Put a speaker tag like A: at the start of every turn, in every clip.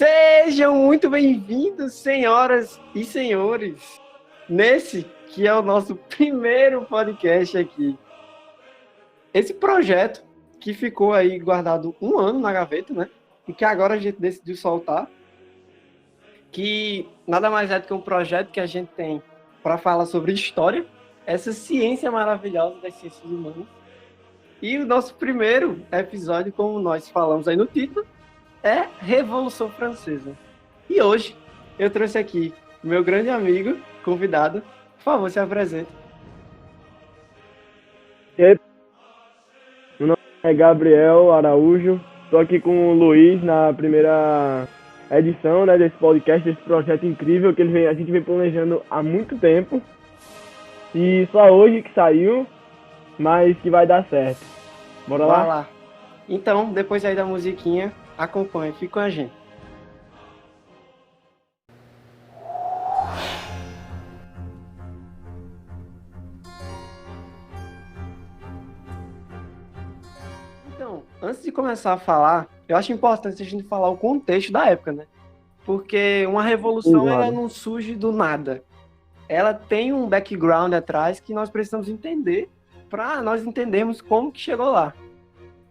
A: Sejam muito bem-vindos, senhoras e senhores, nesse que é o nosso primeiro podcast aqui. Esse projeto que ficou aí guardado um ano na gaveta, né? E que agora a gente decidiu soltar, que nada mais é do que um projeto que a gente tem para falar sobre história, essa ciência maravilhosa das ciências humanas. E o nosso primeiro episódio, como nós falamos aí no título, é Revolução Francesa. E hoje eu trouxe aqui meu grande amigo, convidado. Por favor, se apresente.
B: Meu nome é Gabriel Araújo, estou aqui com o Luiz na primeira edição, né, desse podcast, desse projeto incrível que a gente vem planejando há muito tempo. E só hoje que saiu, mas que vai dar certo. Bora lá?
A: Vai lá. Então, depois aí da musiquinha, acompanhe, fique com a gente. Então, antes de começar a falar, eu acho importante a gente falar o contexto da época, né? Porque uma revolução, ela não surge do nada. Ela tem um background atrás que nós precisamos entender para nós entendermos como que chegou lá.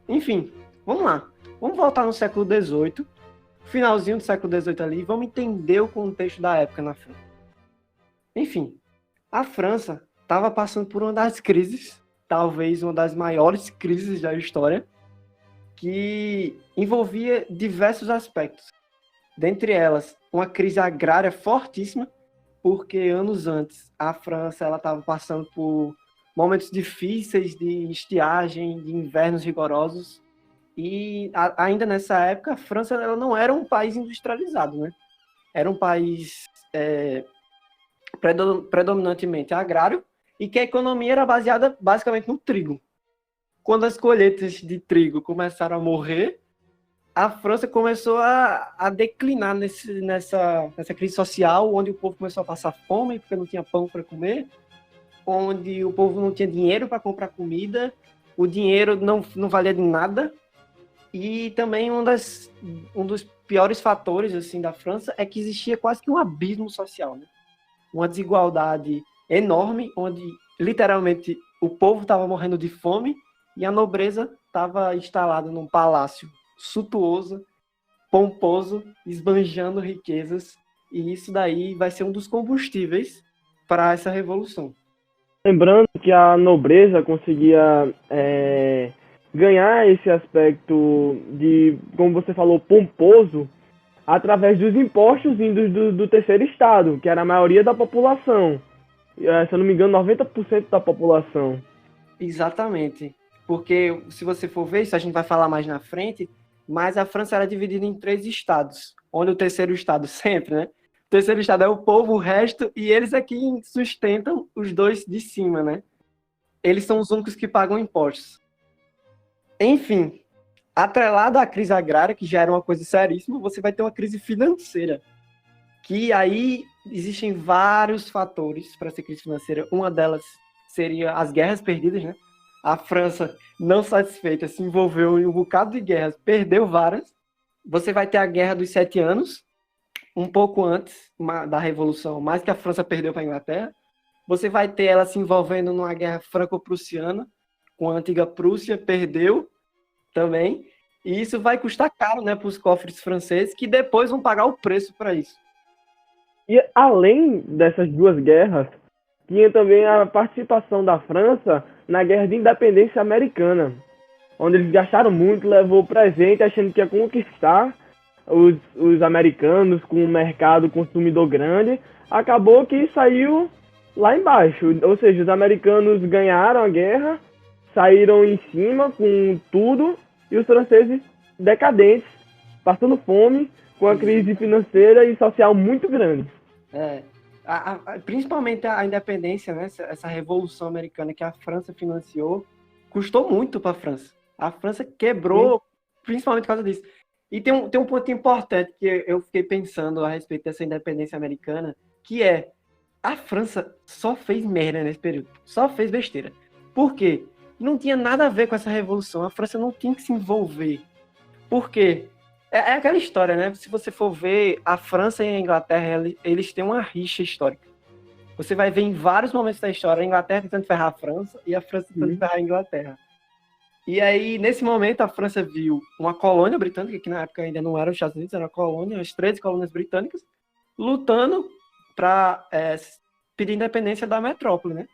A: Enfim, vamos lá. Vamos voltar no século XVIII, finalzinho do século XVIII ali, e vamos entender o contexto da época na França. Enfim, a França estava passando por uma das crises, talvez uma das maiores crises da história, que envolvia diversos aspectos. Dentre elas, uma crise agrária fortíssima, porque anos antes a França estava passando por momentos difíceis de estiagem, de invernos rigorosos, e ainda nessa época a França ela não era um país industrializado, né? Era um país predominantemente agrário e que a economia era baseada basicamente no trigo. Quando as colheitas de trigo começaram a morrer, a França começou a declinar nessa crise social, onde o povo começou a passar fome porque não tinha pão para comer, onde o povo não tinha dinheiro para comprar comida, o dinheiro não valia de nada, e também um dos piores fatores assim, da França é que existia quase que um abismo social, né? Uma desigualdade enorme, onde literalmente o povo estava morrendo de fome e a nobreza estava instalada num palácio suntuoso, pomposo, esbanjando riquezas, e isso daí vai ser um dos combustíveis para essa revolução.
B: Lembrando que a nobreza conseguia ganhar esse aspecto de, como você falou, pomposo, através dos impostos vindos do terceiro estado, que era a maioria da população. Se eu não me engano, 90% da população.
A: Exatamente. Porque, se você for ver, isso a gente vai falar mais na frente, mas a França era dividida em 3 estados, onde o terceiro estado sempre, né? O terceiro estado é o povo, o resto, e eles aqui sustentam os 2 de cima, né? Eles são os únicos que pagam impostos. Enfim, atrelado à crise agrária, que já era uma coisa seríssima, você vai ter uma crise financeira. Que aí existem vários fatores para essa crise financeira. Uma delas seria as guerras perdidas, né? A França, não satisfeita, se envolveu em um bocado de guerras, perdeu várias. Você vai ter a Guerra dos 7 Anos, um pouco antes da Revolução, mais que a França perdeu para a Inglaterra. Você vai ter ela se envolvendo numa guerra franco-prussiana, com a antiga Prússia, perdeu também. E isso vai custar caro, né, para os cofres franceses, que depois vão pagar o preço para isso.
B: E além dessas 2 guerras, tinha também a participação da França na Guerra de Independência Americana, onde eles gastaram muito, levou presente achando que ia conquistar os americanos com um mercado consumidor grande. Acabou que saiu lá embaixo, ou seja, os americanos ganharam a guerra, saíram em cima com tudo, e os franceses decadentes, passando fome, com a crise financeira e social muito grande.
A: Principalmente a independência, né? Essa revolução americana que a França financiou, custou muito para a França. A França quebrou, sim, principalmente por causa disso. E tem um ponto importante que eu fiquei pensando a respeito dessa independência americana, que é a França só fez merda nesse período, só fez besteira. Por quê? Não tinha nada a ver com essa revolução, a França não tinha que se envolver. Por quê? É aquela história, né? Se você for ver, a França e a Inglaterra, eles têm uma rixa histórica. Você vai ver em vários momentos da história a Inglaterra tentando ferrar a França e a França tentando ferrar a Inglaterra. E aí, nesse momento, a França viu uma colônia britânica, que na época ainda não era os Estados Unidos, era uma colônia, as 13 colônias britânicas, lutando para pedir independência da metrópole, né?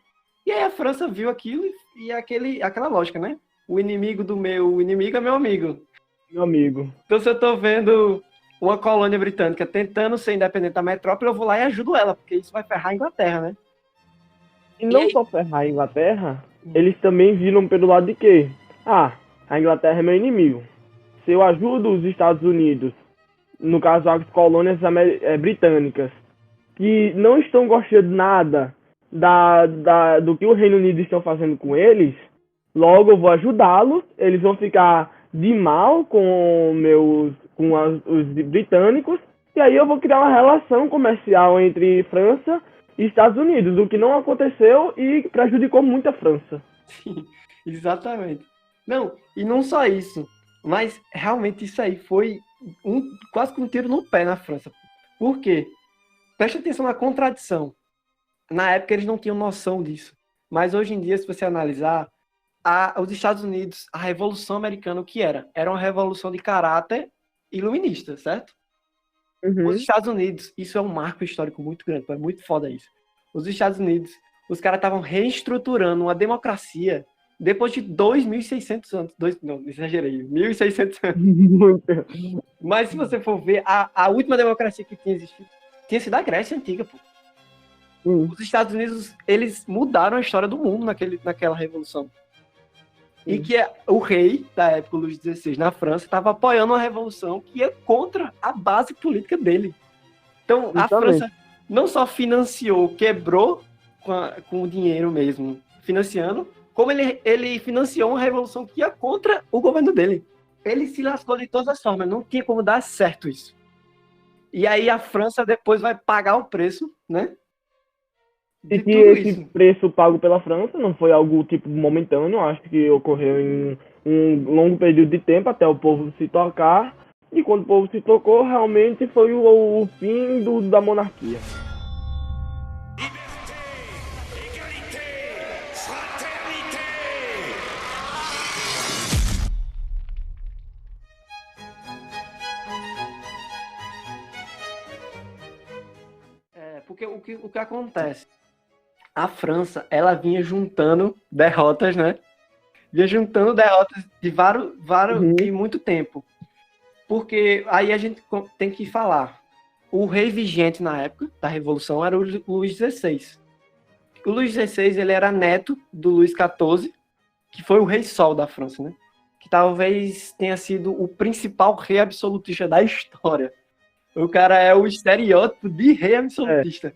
A: E aí a França viu aquilo e aquela lógica, né? O inimigo do meu inimigo é meu amigo.
B: Meu amigo.
A: Então, se eu tô vendo uma colônia britânica tentando ser independente da metrópole, eu vou lá e ajudo ela, porque isso vai ferrar a Inglaterra, né?
B: E não só ferrar a Inglaterra, eles também viram pelo lado de quê? Ah, a Inglaterra é meu inimigo. Se eu ajudo os Estados Unidos, no caso as colônias britânicas, que não estão gostando nada do que o Reino Unido estão fazendo com eles, logo eu vou ajudá-los, eles vão ficar de mal com os britânicos, e aí eu vou criar uma relação comercial entre França e Estados Unidos, o que não aconteceu e prejudicou muito a França.
A: Sim, exatamente. Não, e não só isso, mas realmente isso aí foi quase que um tiro no pé na França. Por quê? Preste atenção na contradição. Na época eles não tinham noção disso. Mas hoje em dia, se você analisar, os Estados Unidos, a Revolução Americana, o que era? Era uma revolução de caráter iluminista, certo?
B: Uhum.
A: Os Estados Unidos, isso é um marco histórico muito grande, é muito foda isso. Os Estados Unidos, os caras estavam reestruturando uma democracia depois de 2.600 anos. Não, exagerei, 1.600 anos. Mas se você for ver, a última democracia que tinha existido tinha sido a Grécia Antiga, pô. Os Estados Unidos, eles mudaram a história do mundo naquela revolução. E que o rei da época, Luís XVI, na França, estava apoiando uma revolução que ia contra a base política dele. Então, a França não só financiou, quebrou com o dinheiro mesmo, financiando, como ele financiou uma revolução que ia contra o governo dele. Ele se lascou de todas as formas, não tinha como dar certo isso. E aí a França depois vai pagar o preço, né?
B: E que esse preço pago pela França não foi algo tipo momentâneo, acho que ocorreu em um longo período de tempo até o povo se tocar, e quando o povo se tocou, realmente foi o fim da monarquia.
A: Porque o que acontece? A França, ela vinha juntando derrotas, né? Vinha juntando derrotas de de muito tempo. Porque aí a gente tem que falar. O rei vigente na época da Revolução era o Luís XVI. O Luís XVI, ele era neto do Luís XIV, que foi o rei sol da França, né? Que talvez tenha sido o principal rei absolutista da história. O cara é o estereótipo de rei absolutista.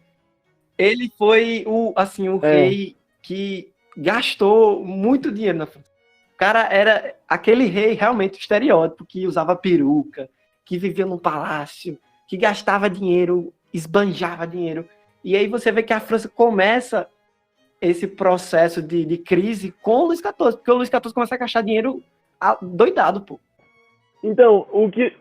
A: Ele foi o rei que gastou muito dinheiro na França. O cara era aquele rei realmente estereótipo, que usava peruca, que vivia num palácio, que gastava dinheiro, esbanjava dinheiro. E aí você vê que a França começa esse processo de crise com o Luís XIV, porque o Luís XIV começa a gastar dinheiro doidado, pô.
B: Então, o Luís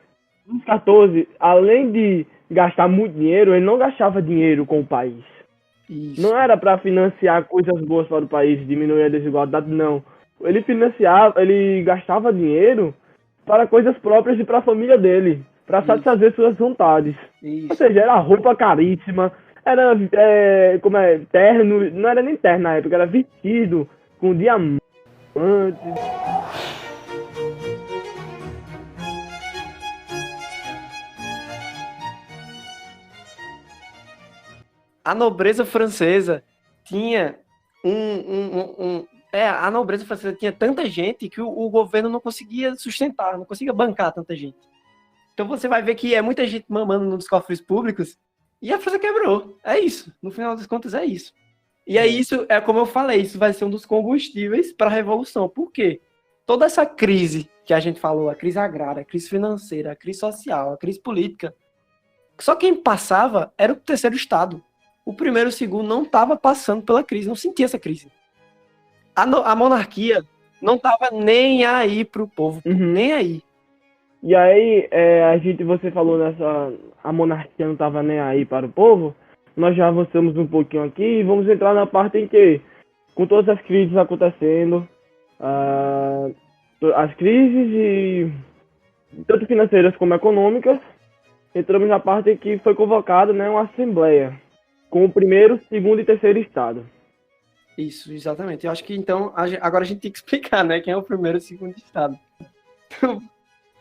B: XIV, além de gastar muito dinheiro, ele não gastava dinheiro com o país. Isso. Não era para financiar coisas boas para o país, diminuir a desigualdade, não. Ele gastava dinheiro para coisas próprias e para a família dele, para satisfazer suas vontades. Isso. Ou seja, era roupa caríssima, era terno, não era nem terno na época, era vestido com diamantes.
A: A nobreza francesa tinha a nobreza francesa tinha tanta gente que o governo não conseguia sustentar, não conseguia bancar tanta gente. Então você vai ver que é muita gente mamando nos cofres públicos e a França quebrou. É isso. No final das contas, é isso. E aí isso, como eu falei, isso vai ser um dos combustíveis para a Revolução. Por quê? Toda essa crise que a gente falou, a crise agrária, a crise financeira, a crise social, a crise política, só quem passava era o terceiro Estado. O primeiro e o segundo não estava passando pela crise, não sentia essa crise. A monarquia não estava nem aí para o povo, nem aí.
B: E aí, você falou a monarquia não estava nem aí para o povo. Nós já avançamos um pouquinho aqui e vamos entrar na parte em que, com todas as crises acontecendo, ah, as crises e tanto financeiras como econômicas, entramos na parte em que foi convocada, né, uma assembleia com o primeiro, segundo e terceiro estado.
A: Isso, exatamente. Eu acho que então, agora a gente tem que explicar, né, quem é o primeiro e o segundo estado. Então,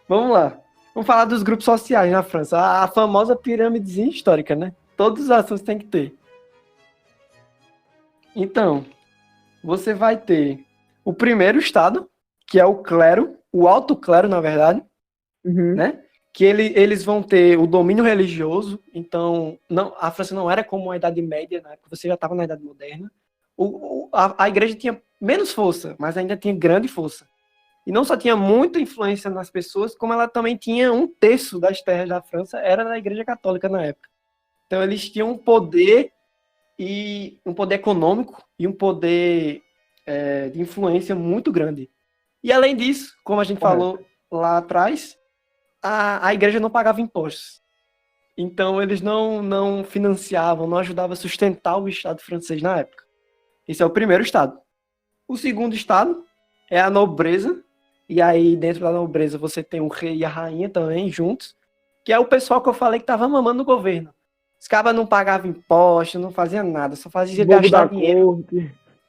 A: vamos lá. Vamos falar dos grupos sociais na França. A famosa pirâmidezinha histórica, né? Todos os assuntos tem que ter. Então, você vai ter o primeiro estado, que é o clero, o alto clero, na verdade, né? Que eles vão ter o domínio religioso. Então, não, a França não era como a Idade Média, né? Você já estava na Idade Moderna. A igreja tinha menos força, mas ainda tinha grande força. E não só tinha muita influência nas pessoas, como ela também tinha 1/3 das terras da França era da Igreja Católica na época. Então eles tinham um poder econômico e um poder de influência muito grande. E além disso, como a gente falou lá atrás, a igreja não pagava impostos. Então eles não financiavam, não ajudavam a sustentar o Estado francês na época. Esse é o primeiro estado. O segundo estado é a nobreza. E aí, dentro da nobreza, você tem o rei e a rainha também, juntos. Que é o pessoal que eu falei que estava mamando o governo. Os caras não pagavam impostos, não faziam nada. Só fazia gastar dinheiro.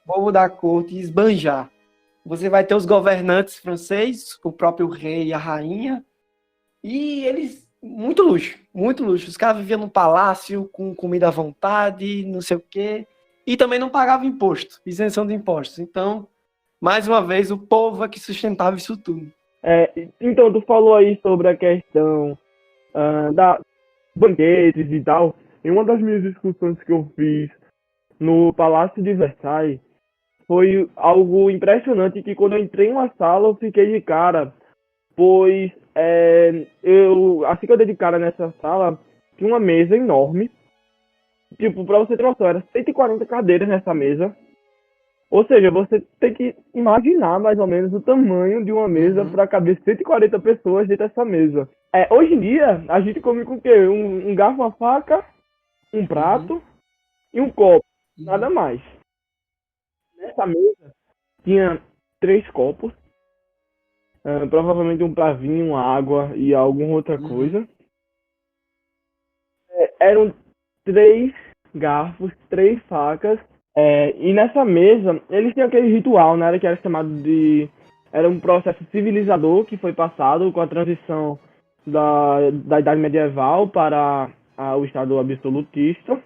A: Bobo da corte e esbanjar. Você vai ter os governantes franceses, o próprio rei e a rainha. E eles... Muito luxo, muito luxo. Os caras viviam num palácio, com comida à vontade, não sei o quê. E também não pagava imposto, isenção de impostos. Então, mais uma vez, o povo é que sustentava isso tudo.
B: Então, tu falou aí sobre a questão da banquetes e tal. Em uma das minhas discussões que eu fiz no Palácio de Versailles, foi algo impressionante que quando eu entrei em uma sala eu fiquei de cara, pois assim que eu dei de cara nessa sala, tinha uma mesa enorme. Tipo, pra você ter noção, era 140 cadeiras nessa mesa. Ou seja, você tem que imaginar mais ou menos o tamanho de uma mesa para caber 140 pessoas dentro dessa mesa. Hoje em dia, a gente come com o quê? Um garfo, uma faca, um prato e um copo. Nada mais. Nessa mesa, tinha 3 copos. Provavelmente um pra vinho, uma água e alguma outra coisa. Eram 3 garfos, 3 facas. E nessa mesa, eles tinham aquele ritual, né, que era chamado de... Era um processo civilizador que foi passado com a transição da Idade Medieval para o Estado absolutista.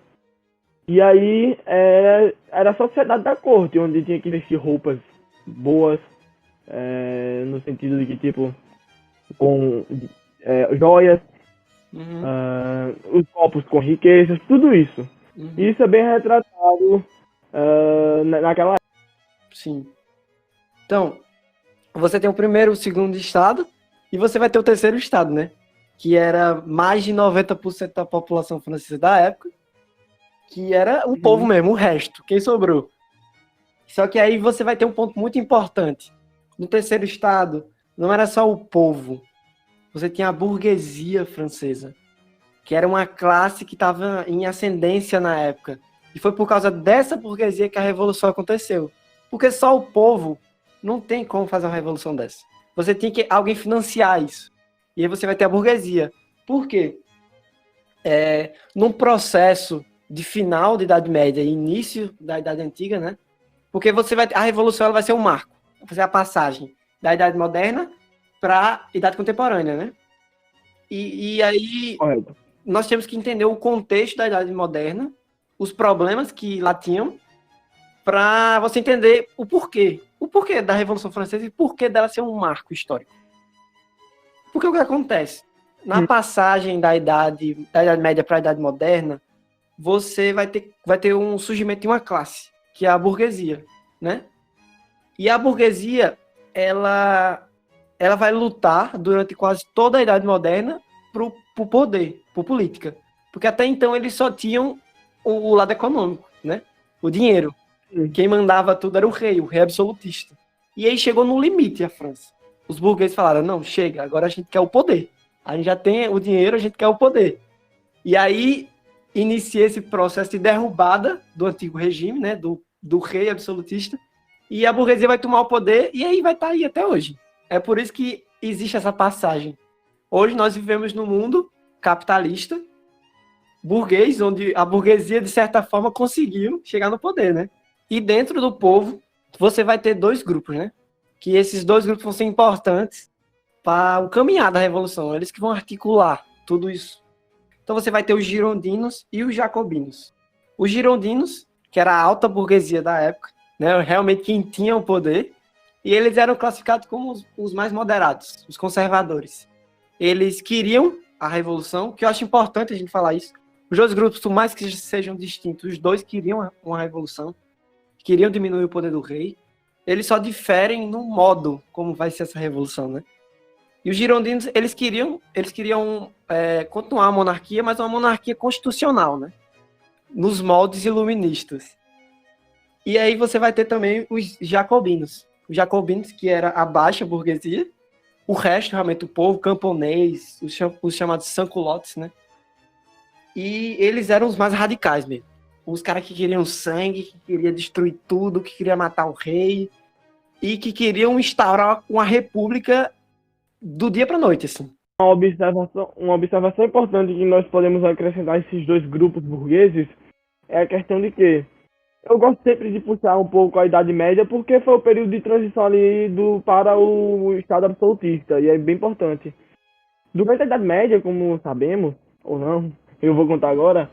B: E aí era a sociedade da corte, onde tinha que vestir roupas boas, no sentido de que, tipo, com joias, os copos com riquezas, tudo isso. E isso é bem retratado naquela época.
A: Sim. Então, você tem o primeiro, o segundo estado, e você vai ter o terceiro estado, né? Que era mais de 90% da população francesa da época, que era o povo mesmo, o resto, quem sobrou. Só que aí você vai ter um ponto muito importante. No terceiro estado, não era só o povo, você tinha a burguesia francesa, que era uma classe que estava em ascendência na época. E foi por causa dessa burguesia que a revolução aconteceu. Porque só o povo não tem como fazer uma revolução dessa. Você tem que alguém financiar isso. E aí você vai ter a burguesia. Por quê? Num processo de final da Idade Média e início da Idade Antiga, né? Porque a revolução ela vai ser um marco. Vai fazer a passagem da Idade Moderna para a Idade Contemporânea, né? E aí nós temos que entender o contexto da Idade Moderna, os problemas que lá tinham, para você entender o porquê da Revolução Francesa e o porquê dela ser um marco histórico. Porque o que acontece? Na passagem da Idade Média para a Idade Moderna, você vai ter um surgimento de uma classe, que é a burguesia, né? E a burguesia, ela vai lutar durante quase toda a Idade Moderna pro poder, por política. Porque até então eles só tinham o lado econômico, né? O dinheiro. Quem mandava tudo era o rei absolutista. E aí chegou no limite a França. os burgueses falaram, não, chega, agora a gente quer o poder. A gente já tem o dinheiro, a gente quer o poder. E aí inicia esse processo de derrubada do antigo regime, né, do rei absolutista, e a burguesia vai tomar o poder e aí vai estar aí até hoje. É por isso que existe essa passagem. Hoje nós vivemos num mundo capitalista, burguês, onde a burguesia, de certa forma, conseguiu chegar no poder, né? E dentro do povo, você vai ter dois grupos, né? Que esses dois grupos vão ser importantes para o caminhar da revolução. Eles que vão articular tudo isso. Então você vai ter os girondinos e os jacobinos. Os girondinos, que era a alta burguesia da época, né? Realmente quem tinha o poder, e eles eram classificados como os mais moderados, os conservadores. Eles queriam a revolução, que eu acho importante a gente falar isso. Os dois grupos, por mais que sejam distintos, os dois queriam uma revolução, queriam diminuir o poder do rei. Eles só diferem no modo como vai ser essa revolução, né? E os girondinos, eles queriam continuar a monarquia, mas uma monarquia constitucional, né? Nos moldes iluministas. E aí você vai ter também os jacobinos. Os jacobinos, que era a baixa burguesia, o resto, realmente, o povo camponês, os chamados sans-culottes, né? E eles eram os mais radicais mesmo. Os caras que queriam sangue, que queriam destruir tudo, que queriam matar o rei, e que queriam instaurar uma república do dia para a noite, assim.
B: Uma observação importante que nós podemos acrescentar a esses dois grupos burgueses é a questão de que eu gosto sempre de puxar um pouco a Idade Média, porque foi o período de transição ali para o Estado absolutista, e é bem importante. Durante a Idade Média, como sabemos, ou não, eu vou contar agora,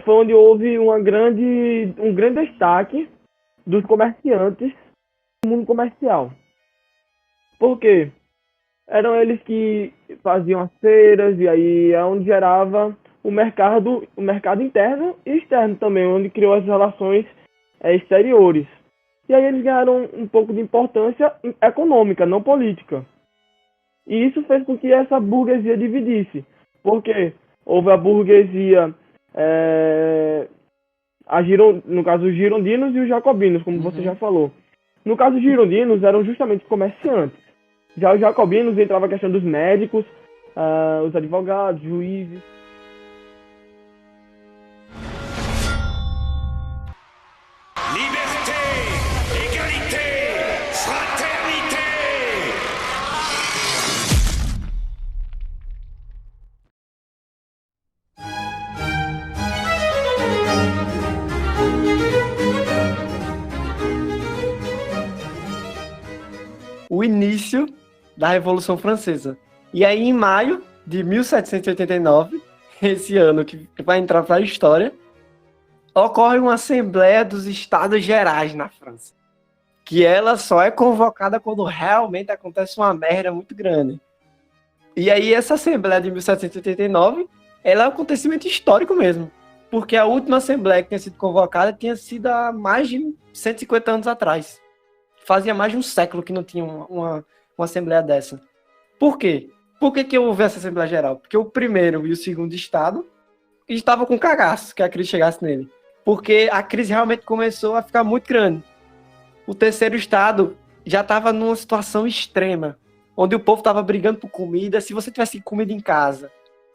B: foi onde houve um grande destaque dos comerciantes no mundo comercial. Por quê? Eram eles que faziam as feiras, e aí é onde gerava o mercado interno e externo também, onde criou as relações exteriores. E aí eles ganharam um pouco de importância econômica, não política. E isso fez com que essa burguesia dividisse. Porque houve a burguesia, no caso os girondinos e os jacobinos, como você já falou. No caso os girondinos eram justamente comerciantes. Já os jacobinos entrava a questão dos médicos, os advogados, juízes.
A: O início da Revolução Francesa. E aí, em maio de 1789, esse ano que vai entrar para a história, ocorre uma Assembleia dos Estados Gerais na França. Que ela só é convocada quando realmente acontece uma merda muito grande. E aí, essa Assembleia de 1789, ela é um acontecimento histórico mesmo. Porque a última Assembleia que tinha sido convocada tinha sido há mais de 150 anos atrás. Fazia mais de um século que não tinha uma Assembleia dessa. Por quê? Por que houve essa Assembleia Geral? Porque o primeiro e o segundo Estado estavam com cagaço que a crise chegasse nele. Porque a crise realmente começou a ficar muito grande. O terceiro Estado já estava numa situação extrema, onde o povo estava brigando por comida. Se você tivesse comida em casa,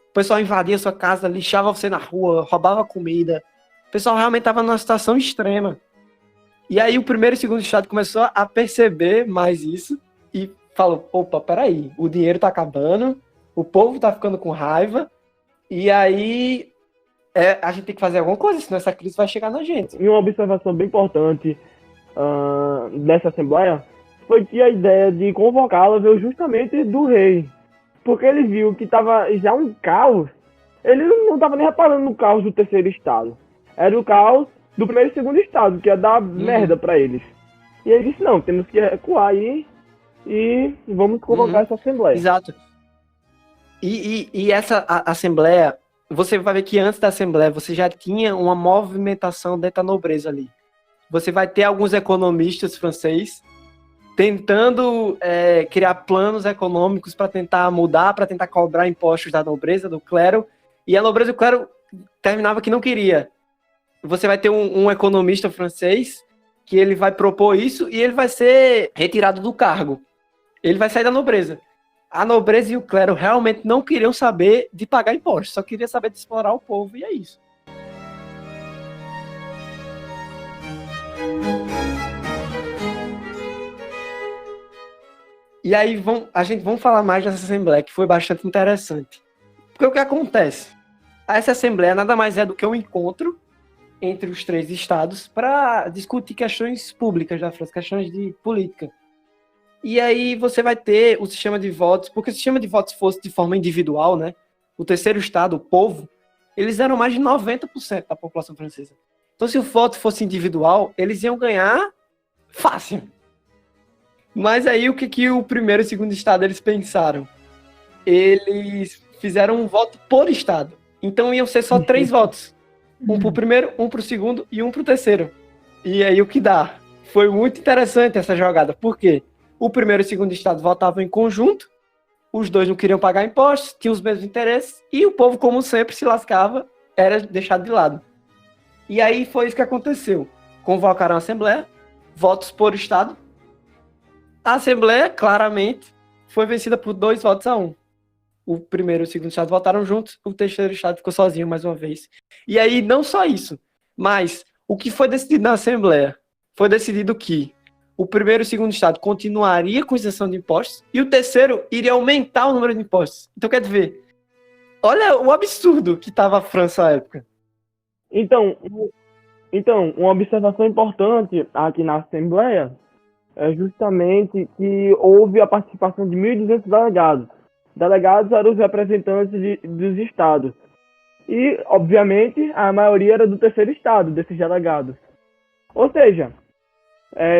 A: o pessoal invadia a sua casa, lixava você na rua, roubava comida. O pessoal realmente estava numa situação extrema. E aí o primeiro e o segundo Estado começou a perceber mais isso e falou, opa, peraí, o dinheiro tá acabando, o povo tá ficando com raiva, e aí a gente tem que fazer alguma coisa, senão essa crise vai chegar na gente.
B: E uma observação bem importante dessa Assembleia foi que a ideia de convocá-la veio justamente do rei, porque ele viu que tava já um caos, ele não tava nem reparando no caos do terceiro Estado, era o caos do primeiro e segundo Estado, que ia dar merda pra eles. E ele disse, não, temos que recuar aí e vamos convocar essa Assembleia.
A: Exato. E essa Assembleia, você vai ver que antes da Assembleia você já tinha uma movimentação dentro da nobreza ali. Você vai ter alguns economistas franceses tentando criar planos econômicos para tentar mudar, para tentar cobrar impostos da nobreza, do clero, e a nobreza e o clero terminava que não queria. Você vai ter um economista francês que ele vai propor isso e ele vai ser retirado do cargo. Ele vai sair da nobreza. A nobreza e o clero realmente não queriam saber de pagar impostos, só queria saber de explorar o povo, e é isso. E aí vamos falar mais dessa assembleia, que foi bastante interessante. Porque o que acontece? Essa assembleia nada mais é do que um encontro entre os 3 estados para discutir questões públicas da França, questões de política. E aí você vai ter o sistema de votos, porque se o sistema de votos fosse de forma individual, né? O terceiro estado, o povo, eles eram mais de 90% da população francesa. Então, se o voto fosse individual, eles iam ganhar fácil. Mas aí o que o primeiro e o segundo estado eles pensaram? Eles fizeram um voto por estado. Então iam ser só 3 votos. Um pro primeiro, um pro segundo e um pro terceiro. E aí o que dá? Foi muito interessante essa jogada. Por quê? O primeiro e o segundo estado votavam em conjunto, os 2 não queriam pagar impostos, tinham os mesmos interesses, e o povo, como sempre, se lascava, era deixado de lado. E aí foi isso que aconteceu. Convocaram a Assembleia, votos por estado. A Assembleia, claramente, foi vencida por 2 votos a 1. O primeiro e o segundo estado votaram juntos, o terceiro estado ficou sozinho mais uma vez. E aí, não só isso, mas o que foi decidido na Assembleia? Foi decidido que o primeiro e o segundo estado continuaria com isenção de impostos e o terceiro iria aumentar o número de impostos. Então, quer dizer, olha o absurdo que estava a França à época.
B: Então, uma observação importante aqui na Assembleia é justamente que houve a participação de 1.200 delegados. Delegados eram os representantes dos estados. E, obviamente, a maioria era do terceiro estado, desses delegados. Ou seja,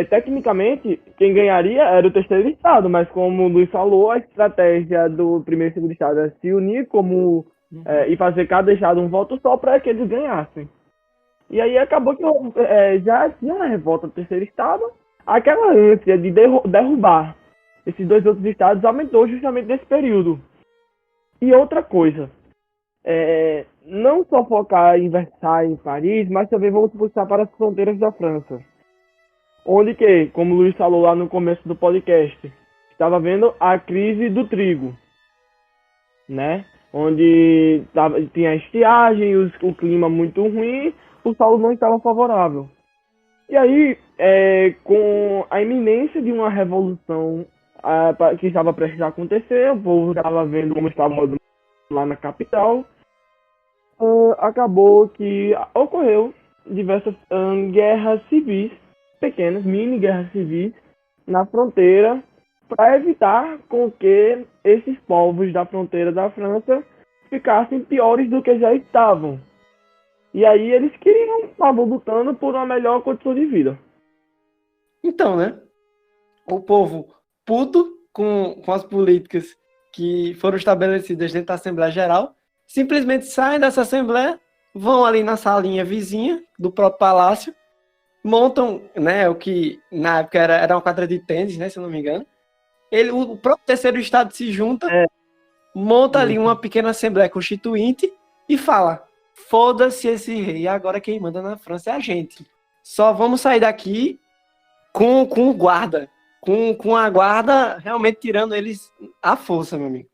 B: tecnicamente, quem ganharia era o terceiro estado, mas como o Luiz falou, a estratégia do primeiro e segundo estado é se unir e fazer cada estado um voto só para que eles ganhassem. E aí acabou que já tinha uma revolta do terceiro estado, aquela ânsia de derrubar esses 2 outros estados aumentou justamente nesse período. E outra coisa, não só focar em Versailles, em Paris, mas também vamos puxar para as fronteiras da França. Onde que, como o Luiz falou lá no começo do podcast, estava vendo a crise do trigo, né? Onde tinha estiagem, o clima muito ruim, o solo não estava favorável. E aí, com a iminência de uma revolução que estava prestes a acontecer, o povo estava vendo como estava lá na capital, acabou que ocorreu diversas guerras civis, pequenas, mini guerras civis, na fronteira, para evitar com que esses povos da fronteira da França ficassem piores do que já estavam. E aí eles estavam lutando por uma melhor condição de vida.
A: Então, né? O povo puto com as políticas que foram estabelecidas dentro da Assembleia Geral, simplesmente saem dessa Assembleia, vão ali na salinha vizinha do próprio palácio, montam, né, o que na época era uma quadra de tênis, né, se eu não me engano. O próprio terceiro estado se junta, monta ali uma pequena Assembleia Constituinte e fala: foda-se esse rei, agora quem manda na França é a gente. Só vamos sair daqui com o guarda. Com a guarda realmente tirando eles à força, meu amigo.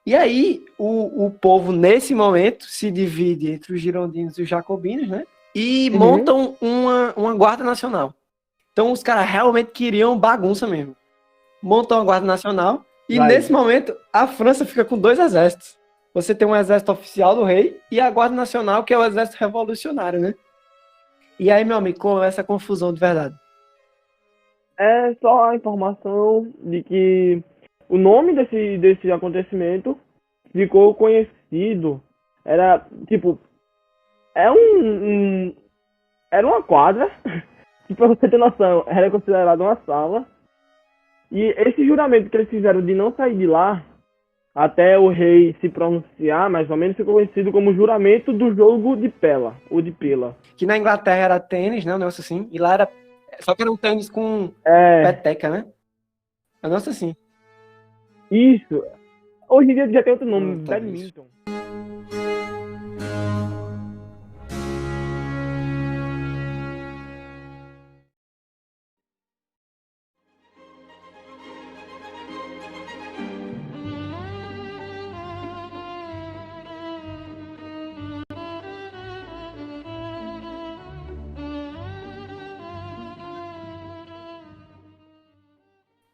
A: E aí, o povo, nesse momento, se divide entre os girondinos e os jacobinos, né? E montam uma guarda nacional. Então, os caras realmente queriam bagunça mesmo. Montam uma guarda nacional e, nesse momento, a França fica com 2 exércitos. Você tem um exército oficial do rei e a guarda nacional, que é o exército revolucionário, né? E aí, meu amigo, com essa confusão de verdade.
B: É só a informação de que o nome desse acontecimento ficou conhecido. Era, tipo, era uma quadra, que pra você ter noção, era considerada uma sala. E esse juramento que eles fizeram de não sair de lá, até o rei se pronunciar, mais ou menos, ficou conhecido como juramento do jogo de Pela, ou de Pela.
A: Que na Inglaterra era tênis, né, um negócio assim, e lá era... Só que era um tênis com peteca, né? É um negócio assim.
B: Isso. Hoje em dia já tem outro nome, badminton.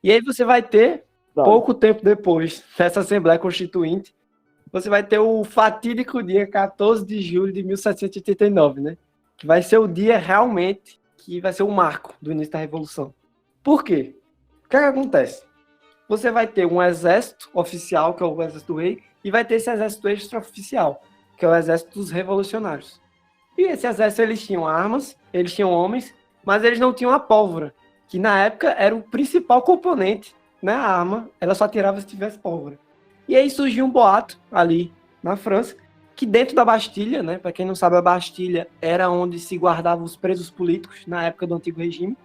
A: E aí você vai ter,
B: Sabe?
A: pouco tempo depois dessa Assembleia Constituinte, você vai ter o fatídico dia 14 de julho de 1789, né? Que vai ser o dia realmente que vai ser o marco do início da Revolução. Por quê? O que é que acontece? Você vai ter um exército oficial, que é o exército do rei, e vai ter esse exército extraoficial, que é o exército dos revolucionários. E esse exército, eles tinham armas, eles tinham homens, mas eles não tinham a pólvora, que na época era o principal componente, né? A arma, ela só tirava se tivesse pólvora. E aí surgiu um boato ali na França, que dentro da Bastilha, né? Para quem não sabe, a Bastilha era onde se guardavam os presos políticos na época do Antigo Regime.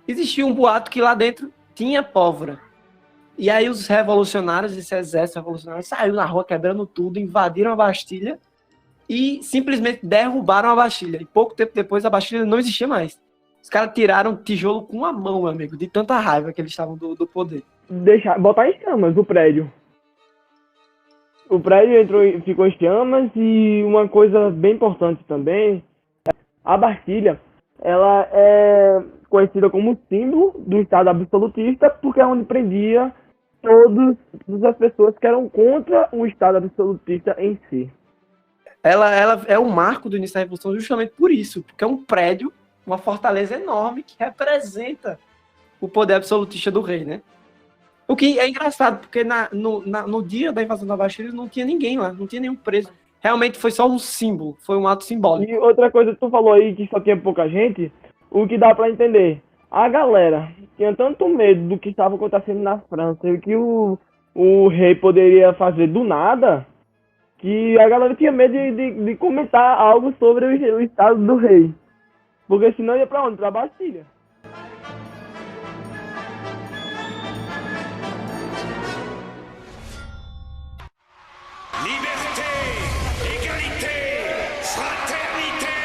A: Existia um boato que lá dentro tinha pólvora. E aí os revolucionários, esse exército revolucionário, saiu na rua quebrando tudo, invadiram a Bastilha e simplesmente derrubaram a Bastilha. E pouco tempo depois a Bastilha não existia mais. Os caras tiraram tijolo com a mão, meu amigo, de tanta raiva que eles estavam do poder.
B: Botar em chamas o prédio. O prédio ficou em chamas e uma coisa bem importante também, a Bastilha, ela é conhecida como símbolo do Estado absolutista porque é onde prendia todas as pessoas que eram contra o Estado absolutista em si.
A: Ela é o marco do início da Revolução justamente por isso, porque é um prédio, uma fortaleza enorme que representa o poder absolutista do rei, né? O que é engraçado, porque no dia da invasão da Bastilha não tinha ninguém lá, não tinha nenhum preso. Realmente foi só um símbolo, foi um ato simbólico.
B: E outra coisa que tu falou aí, que só tinha pouca gente, o que dá pra entender, a galera tinha tanto medo do que estava acontecendo na França e que o rei poderia fazer do nada, que a galera tinha medo de comentar algo sobre o estado do rei. Porque senão ia pra onde? Pra Bastilha.
C: Liberté, égalité, fraternité.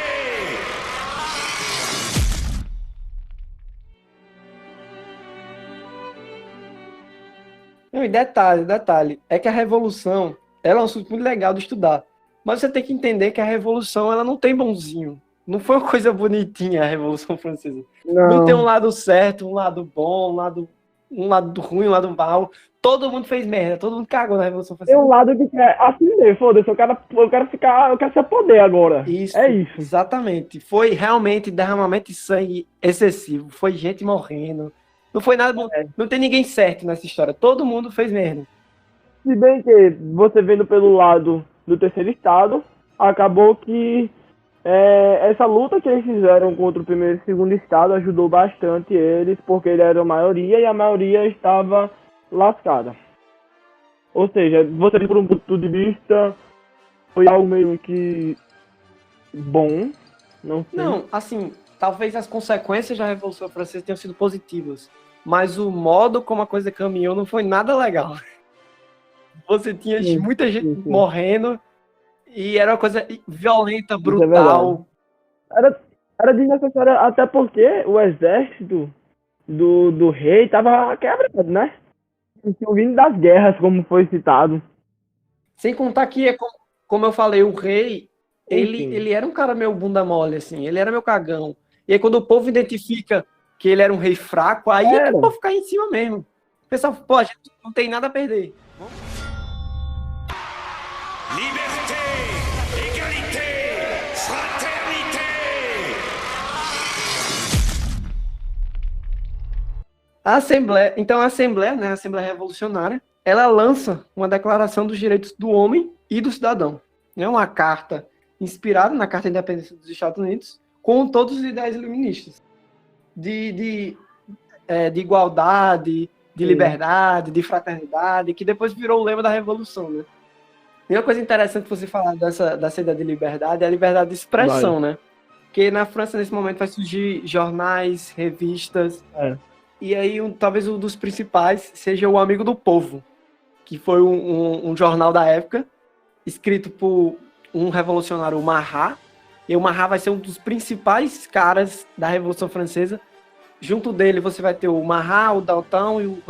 A: Não, e detalhe, é que a Revolução, ela é um assunto muito legal de estudar, mas você tem que entender que a Revolução, ela não tem bonzinho. Não foi uma coisa bonitinha a Revolução Francesa. Não tem um lado certo, um lado bom, um lado ruim, um lado mal. Todo mundo fez merda, todo mundo cagou na Revolução
B: Tem
A: Francesa.
B: um lado que quer assim, foda-se, eu quero ser poder agora.
A: Isso,
B: É isso.
A: exatamente. Foi realmente derramamento de sangue excessivo. Foi gente morrendo. Não foi nada. Não tem ninguém certo nessa história. Todo mundo fez merda.
B: Se bem que você vendo pelo lado do terceiro estado, acabou que essa luta que eles fizeram contra o primeiro e segundo estado ajudou bastante eles, porque ele era a maioria e a maioria estava lascada. Ou seja, você por um ponto de vista, foi algo meio que bom, não sei.
A: Não, assim, talvez as consequências da Revolução Francesa tenham sido positivas, mas o modo como a coisa caminhou não foi nada legal. Você tinha muita gente morrendo e era uma coisa violenta, brutal.
B: Era desnecessário, até porque o exército do rei tava quebrado, né? Tinham vindo das guerras, como foi citado.
A: Sem contar que, como eu falei, o rei,
B: Enfim.
A: ele era um cara meio bunda mole, assim, ele era meio cagão. E aí quando o povo identifica que ele era um rei fraco, aí é que o povo fica em cima mesmo. O pessoal, pô, a gente não tem nada a perder.
C: Liberté, égalité, fraternité.
A: A Assembleia, então a Assembleia, né, a Assembleia Revolucionária, ela lança uma declaração dos direitos do homem e do cidadão. É uma carta inspirada na Carta de Independência dos Estados Unidos, com todos os ideais iluministas. De igualdade, de liberdade, de fraternidade, que depois virou o lema da Revolução, né? E uma coisa interessante você falar dessa ideia de liberdade é a liberdade de expressão, né? Porque na França, nesse momento, vai surgir jornais, revistas, e aí talvez um dos principais seja o Amigo do Povo, que foi um jornal da época, escrito por um revolucionário, o Marat, e o Marat vai ser um dos principais caras da Revolução Francesa. Junto dele você vai ter o Marat, o Danton e o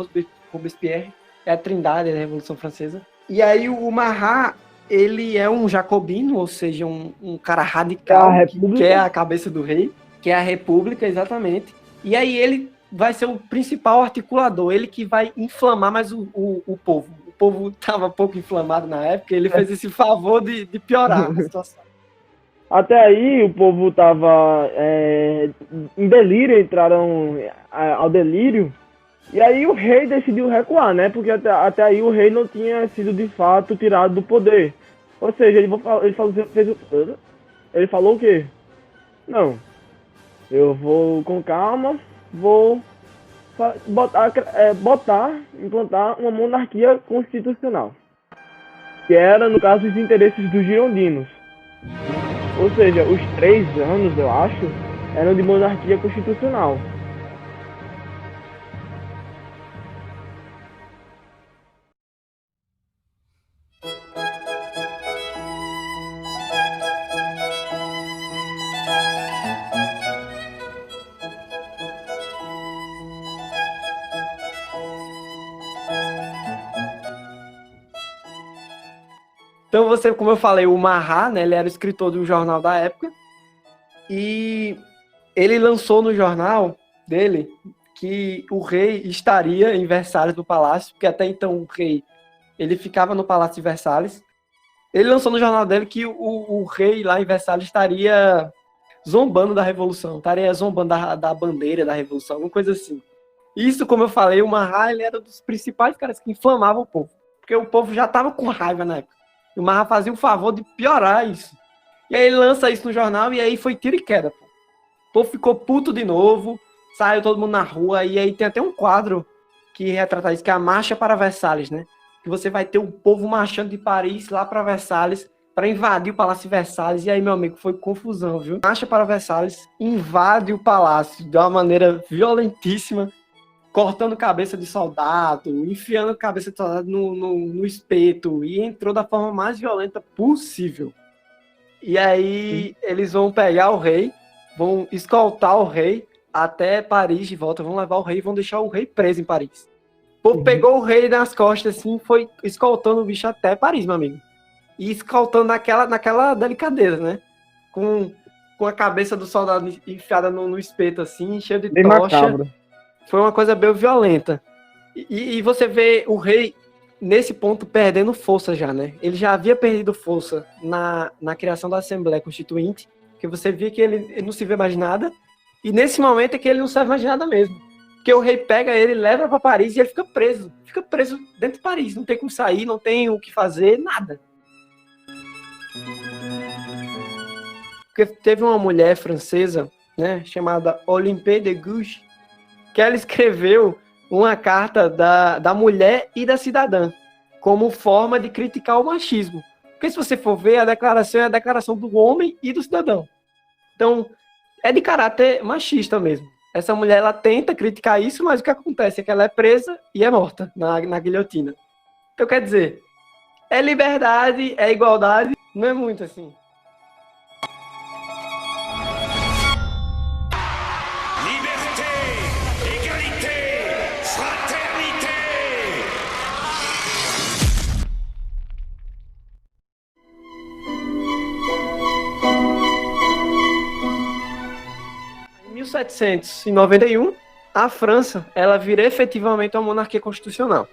A: Robespierre, é a trindade da Revolução Francesa. E aí o Marat, ele é um jacobino, ou seja, um cara radical, que quer a cabeça do rei, que é a república, exatamente. E aí ele vai ser o principal articulador, ele que vai inflamar mais o povo. O povo estava pouco inflamado na época, ele fez esse favor de piorar a situação.
B: Até aí o povo tava em delírio, entraram ao delírio, e aí o rei decidiu recuar, né? Porque até aí o rei não tinha sido de fato tirado do poder. Ou seja, ele falou o quê? Não, eu vou com calma, vou implantar uma monarquia constitucional, que era, no caso, os interesses dos girondinos. Ou seja, os 3 anos, eu acho, eram de monarquia constitucional.
A: Então você, como eu falei, o Marat, né, ele era o escritor do jornal da época, e ele lançou no jornal dele que o rei estaria em Versalhes, no palácio, porque até então o rei ele ficava no Palácio de Versalhes. Ele lançou no jornal dele que o rei lá em Versalhes estaria zombando da Revolução, estaria zombando da bandeira da Revolução, alguma coisa assim. Isso, como eu falei, o Marat ele era um dos principais caras que inflamavam o povo, porque o povo já estava com raiva na época. E o Marat fazia o favor de piorar isso. E aí ele lança isso no jornal e aí foi tiro e queda, pô. O povo ficou puto de novo, saiu todo mundo na rua, e aí tem até um quadro que retrata isso, que é a Marcha para Versalhes, né? Que você vai ter o povo marchando de Paris lá para Versalhes, para invadir o Palácio de Versalhes, e aí, meu amigo, foi confusão, viu? Marcha para Versalhes, invade o palácio de uma maneira violentíssima, cortando cabeça de soldado, enfiando cabeça de soldado no espeto, e entrou da forma mais violenta possível. E aí eles vão pegar o rei, vão escoltar o rei até Paris de volta, vão levar o rei e vão deixar o rei preso em Paris. O povo pegou o rei nas costas, assim, foi escoltando o bicho até Paris, meu amigo. E escoltando naquela delicadeza, né? Com a cabeça do soldado enfiada no espeto, assim, cheio de tocha. Macabro. Foi uma coisa bem violenta. E você vê o rei, nesse ponto, perdendo força já, né? Ele já havia perdido força na criação da Assembleia Constituinte, porque você via que ele não se vê mais nada, e nesse momento é que ele não serve mais de nada mesmo. Porque o rei pega ele, leva para Paris e ele fica preso dentro de Paris, não tem como sair, não tem o que fazer, nada. Porque teve uma mulher francesa, né, chamada Olympe de Gouges, que ela escreveu uma carta da mulher e da cidadã, como forma de criticar o machismo. Porque se você for ver, a declaração é a declaração do homem e do cidadão. Então, é de caráter machista mesmo. Essa mulher, ela tenta criticar isso, mas o que acontece é que ela é presa e é morta na guilhotina. Então, quer dizer, é liberdade, é igualdade, não é muito assim. Em 1791, a França, ela vira efetivamente uma monarquia constitucional.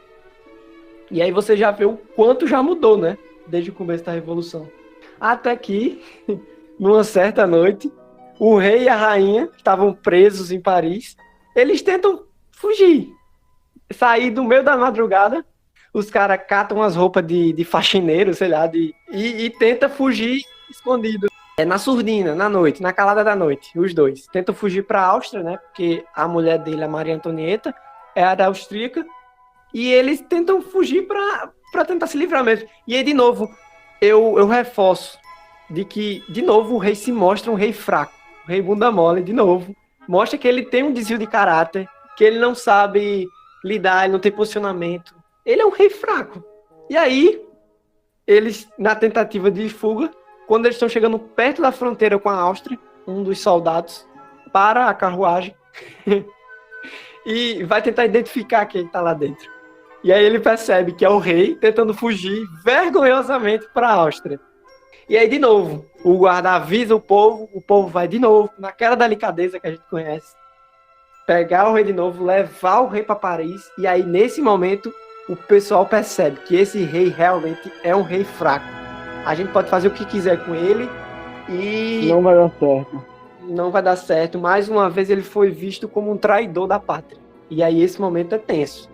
A: E aí você já vê o quanto já mudou, né? Desde o começo da Revolução. Até que, numa certa noite, o rei e a rainha estavam presos em Paris. Eles tentam fugir. Sair do meio da madrugada, os caras catam as roupas de faxineiro, sei lá, e tenta fugir escondido. É na surdina, na noite, na calada da noite, os dois. Tentam fugir para a Áustria, né? Porque a mulher dele, a Maria Antonieta, é a da austríaca. E eles tentam fugir para tentar se livrar mesmo. E aí, de novo, eu reforço de que, de novo, o rei se mostra um rei fraco. O rei bunda mole, de novo. Mostra que ele tem um desvio de caráter, que ele não sabe lidar, ele não tem posicionamento. Ele é um rei fraco. E aí, eles, na tentativa de fuga, quando eles estão chegando perto da fronteira com a Áustria, um dos soldados para a carruagem e vai tentar identificar quem está lá dentro. E aí ele percebe que é o rei tentando fugir vergonhosamente para a Áustria. E aí, de novo, o guarda avisa o povo vai de novo, naquela delicadeza que a gente conhece. pegar o rei de novo, levar o rei para Paris, e aí nesse momento o pessoal percebe que esse rei realmente é um rei fraco. A gente pode fazer o que quiser com ele e
B: Não vai dar certo.
A: não vai dar certo. Mais uma vez ele foi visto como um traidor da pátria. E aí esse momento é tenso.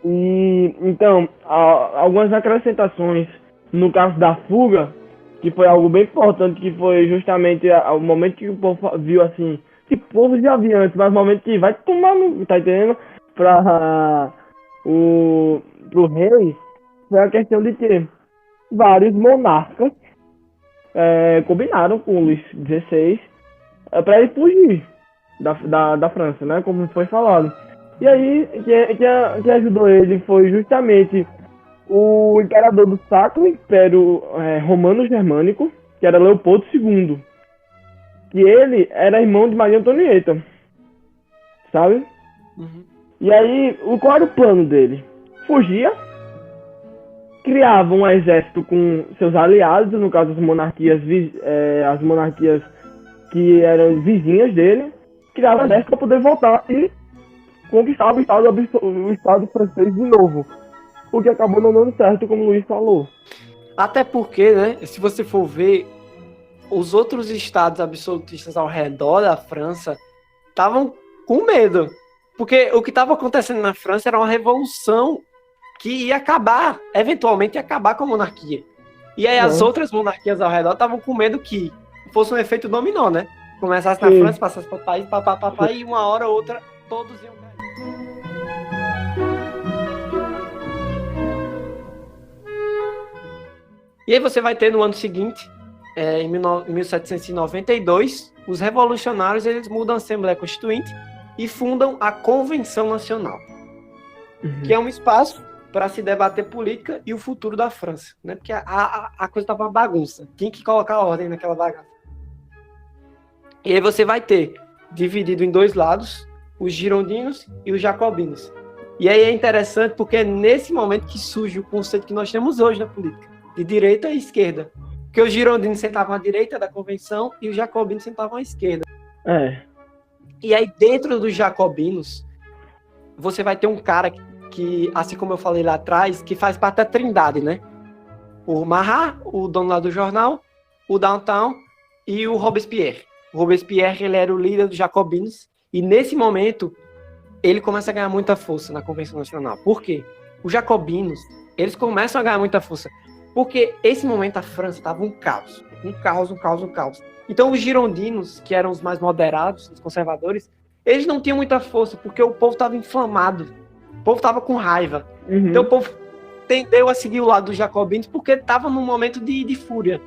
B: E então, algumas acrescentações no caso da fuga, que foi algo bem importante, que foi justamente o momento que o povo viu assim, que o povo já via antes, mas o momento que vai tomar no, tá entendendo? Pro rei, foi a questão de que vários monarcas combinaram com o Luís XVI para ele fugir da França, né? Como foi falado. E aí, quem ajudou ele foi justamente o imperador do Sacro Império Romano-Germânico, que era Leopoldo II. Que ele era irmão de Maria Antonieta, sabe?
A: Uhum.
B: E aí, qual era o plano dele? Fugia, criava um exército com seus aliados, no caso as monarquias que eram vizinhas dele, criava um exército para poder voltar e conquistar o Estado francês de novo. O que acabou não dando certo, como o Luiz falou.
A: Até porque, né, se você for ver, os outros estados absolutistas ao redor da França estavam com medo. Porque o que estava acontecendo na França era uma revolução que ia acabar, eventualmente ia acabar com a monarquia. E aí as outras monarquias ao redor estavam com medo que fosse um efeito dominó, né? Começasse na França, passasse para o país, e uma hora ou outra todos iam cair. E aí você vai ter no ano seguinte, em 1792, os revolucionários eles mudam a Assembleia Constituinte e fundam a Convenção Nacional, que é um espaço para se debater política e o futuro da França, né? Porque a coisa estava uma bagunça, tinha que colocar ordem naquela bagaça. E aí você vai ter, dividido em dois lados, os girondinos e os jacobinos. E aí é interessante porque é nesse momento que surge o conceito que nós temos hoje na política, de direita e esquerda. Porque os girondinos sentavam à direita da convenção e os jacobinos sentavam à esquerda. E aí, dentro dos jacobinos, você vai ter um cara que, assim como eu falei lá atrás, que faz parte da trindade, né? O Marat, o dono lá do jornal, o Danton e o Robespierre. O Robespierre, ele era o líder dos jacobinos e, nesse momento, ele começa a ganhar muita força na Convenção Nacional. Por quê? Os jacobinos, eles começam a ganhar muita força. Porque esse momento a França estava um caos. Um caos. Então os girondinos, que eram os mais moderados, os conservadores, eles não tinham muita força, porque o povo estava inflamado. O povo estava com raiva.
B: Uhum.
A: Então o povo tendeu a seguir o lado dos jacobinos, porque estava num momento de fúria.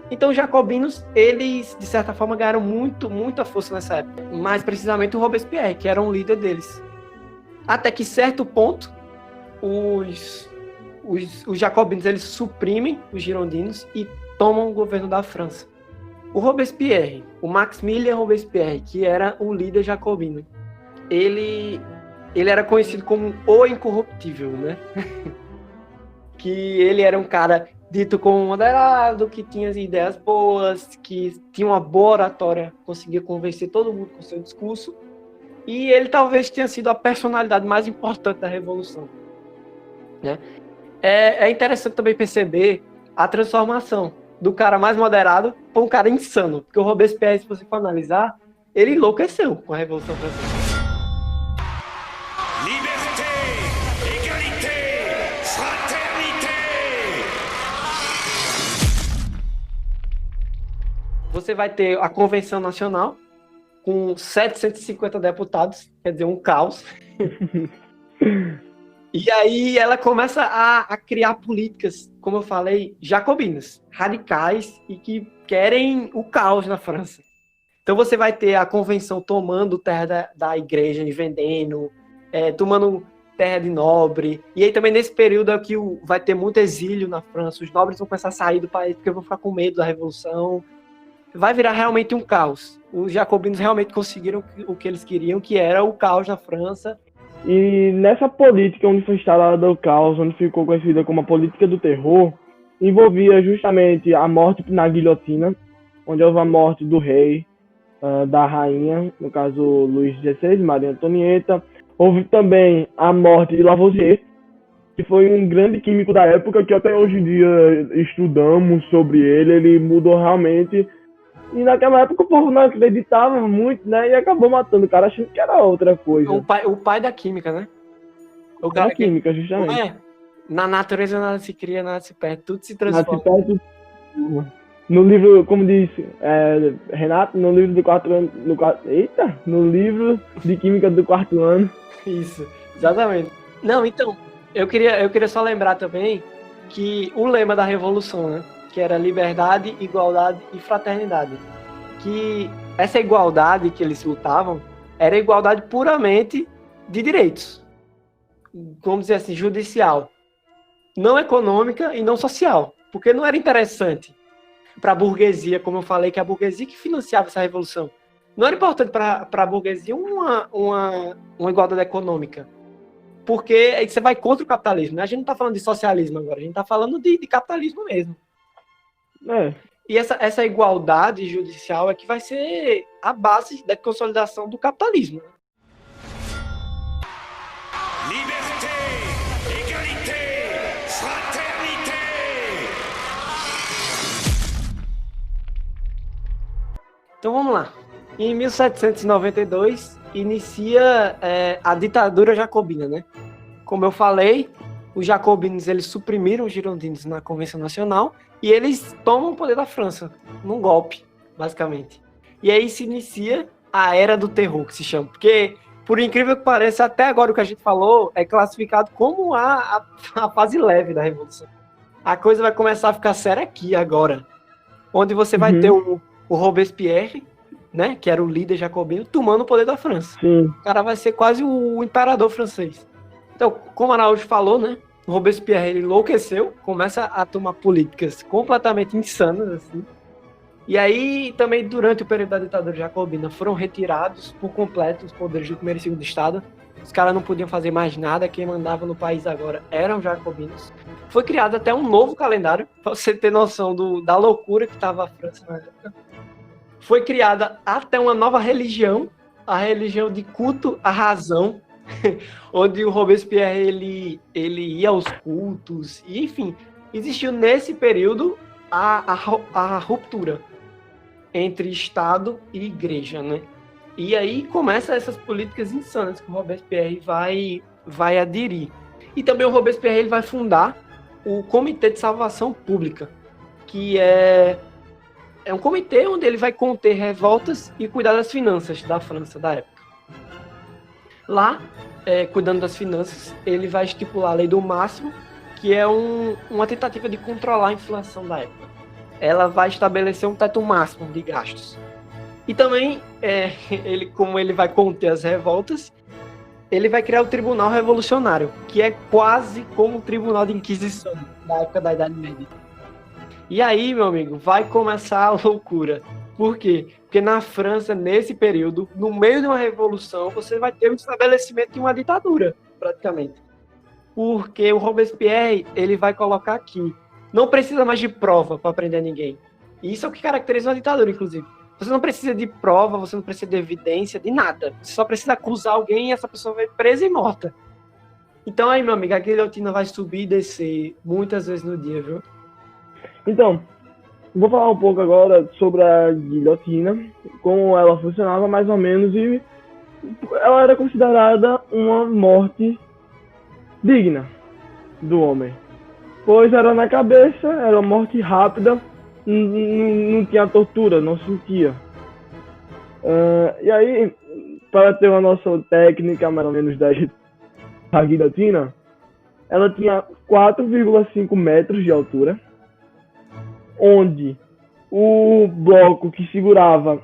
A: Então os jacobinos, eles, de certa forma, ganharam muita força nessa época. Mais precisamente o Robespierre, que era um líder deles. Até que, certo ponto, os jacobinos, eles suprimem os girondinos e tomam o governo da França. O Robespierre, o Maximilien Robespierre, que era um líder jacobino, ele era conhecido como o incorruptível, né? Que ele era um cara dito como moderado, que tinha ideias boas, que tinha uma boa oratória, conseguia convencer todo mundo com seu discurso, e ele talvez tenha sido a personalidade mais importante da Revolução, né? É interessante também perceber a transformação do cara mais moderado para um cara insano, porque o Robespierre, se você for analisar, ele enlouqueceu com a Revolução Francesa.
C: Liberté, égalité, fraternité.
A: Você vai ter a Convenção Nacional com 750 deputados, quer dizer, um caos. E aí ela começa a criar políticas, como eu falei, jacobinas, radicais e que querem o caos na França. Então você vai ter a convenção tomando terra da igreja e vendendo, tomando terra de nobre. E aí também nesse período aqui vai ter muito exílio na França. Os nobres vão começar a sair do país porque vão ficar com medo da revolução. Vai virar realmente um caos. Os jacobinos realmente conseguiram o que eles queriam, que era o caos na França.
B: E nessa política onde foi instalada o caos, onde ficou conhecida como a política do terror, envolvia justamente a morte na guilhotina, onde houve a morte do rei, da rainha, no caso Luís XVI, Maria Antonieta. Houve também a morte de Lavoisier, que foi um grande químico da época, que até hoje em dia estudamos sobre ele. Ele mudou realmente. E naquela época o povo não acreditava muito, né? E acabou matando o cara achando que era outra coisa.
A: O pai da química, né? O
B: Da
A: cara que
B: química, justamente.
A: não é. Na natureza nada se cria, nada se perde, tudo se transforma.
B: No livro, como disse Renato, no livro do quarto ano. No livro de química do quarto ano.
A: Isso, exatamente. Não, então, eu queria só lembrar também que o lema da Revolução, né? Que era liberdade, igualdade e fraternidade. Que essa igualdade que eles lutavam era igualdade puramente de direitos. Vamos dizer assim, judicial. Não econômica e não social. Porque não era interessante para a burguesia, como eu falei, que a burguesia que financiava essa revolução. Não era importante para a burguesia uma igualdade econômica. Porque aí você vai contra o capitalismo, né? A gente não está falando de socialismo agora, a gente está falando de capitalismo mesmo. E essa igualdade judicial é que vai ser a base da consolidação do capitalismo.
C: Liberté, égalité, fraternité.
A: Então vamos lá. Em 1792 inicia a ditadura jacobina, né? Como eu falei, os jacobinos eles suprimiram os girondinos na Convenção Nacional e eles tomam o poder da França, num golpe, basicamente. E aí se inicia a Era do Terror, que se chama. Porque, por incrível que pareça, até agora o que a gente falou é classificado como a fase leve da Revolução. A coisa vai começar a ficar séria aqui agora, onde você vai ter o Robespierre, né, que era o líder jacobino, tomando o poder da França.
B: Sim.
A: O cara vai ser quase o imperador francês. Então, como a Araújo falou, né, o Robespierre ele enlouqueceu, começa a tomar políticas completamente insanas, assim. E aí, também, durante o período da ditadura jacobina, foram retirados por completo os poderes do primeiro e segundo estado. Os caras não podiam fazer mais nada, quem mandava no país agora eram os jacobinos. Foi criado até um novo calendário, para você ter noção da loucura que estava a França na época. Foi criada até uma nova religião, a religião de culto à razão, onde o Robespierre ele ia aos cultos, e enfim, existiu nesse período a ruptura entre Estado e Igreja, né? E aí começa essas políticas insanas que o Robespierre vai aderir. E também o Robespierre ele vai fundar o Comitê de Salvação Pública, que é um comitê onde ele vai conter revoltas e cuidar das finanças da França da época. Lá, cuidando das finanças, ele vai estipular a lei do máximo, que é uma tentativa de controlar a inflação da época. Ela vai estabelecer um teto máximo de gastos. E também, como ele vai conter as revoltas, ele vai criar o Tribunal Revolucionário, que é quase como o Tribunal de Inquisição da época da Idade Média. E aí, meu amigo, vai começar a loucura. Por quê? Porque na França, nesse período, no meio de uma revolução, você vai ter o estabelecimento de uma ditadura, praticamente. Porque o Robespierre, ele vai colocar aqui, não precisa mais de prova para prender ninguém. E isso é o que caracteriza uma ditadura, inclusive. Você não precisa de prova, você não precisa de evidência, de nada. Você só precisa acusar alguém e essa pessoa vai presa e morta. Então aí, meu amigo, a guilhotina vai subir e descer muitas vezes no dia, viu?
B: Então, vou falar um pouco agora sobre a guilhotina, como ela funcionava mais ou menos, e ela era considerada uma morte digna do homem. Pois era na cabeça, era uma morte rápida, não tinha tortura, não sentia. E aí, para ter uma noção técnica mais ou menos da guilhotina, ela tinha 4,5 metros de altura, onde o bloco que segurava,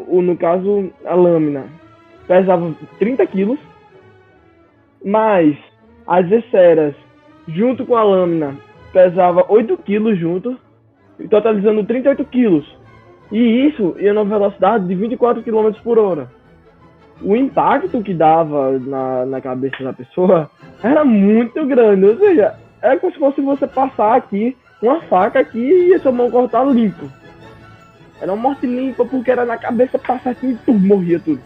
B: no caso, a lâmina, pesava 30 quilos, mas as esferas, junto com a lâmina, pesava 8 quilos junto, totalizando 38 quilos. E isso ia na velocidade de 24 km por hora. O impacto que dava na cabeça da pessoa era muito grande, ou seja, é como se fosse você passar aqui uma faca aqui e a sua mão cortar limpo. Era uma morte limpa, porque era na cabeça, passa assim e tudo, morria tudo.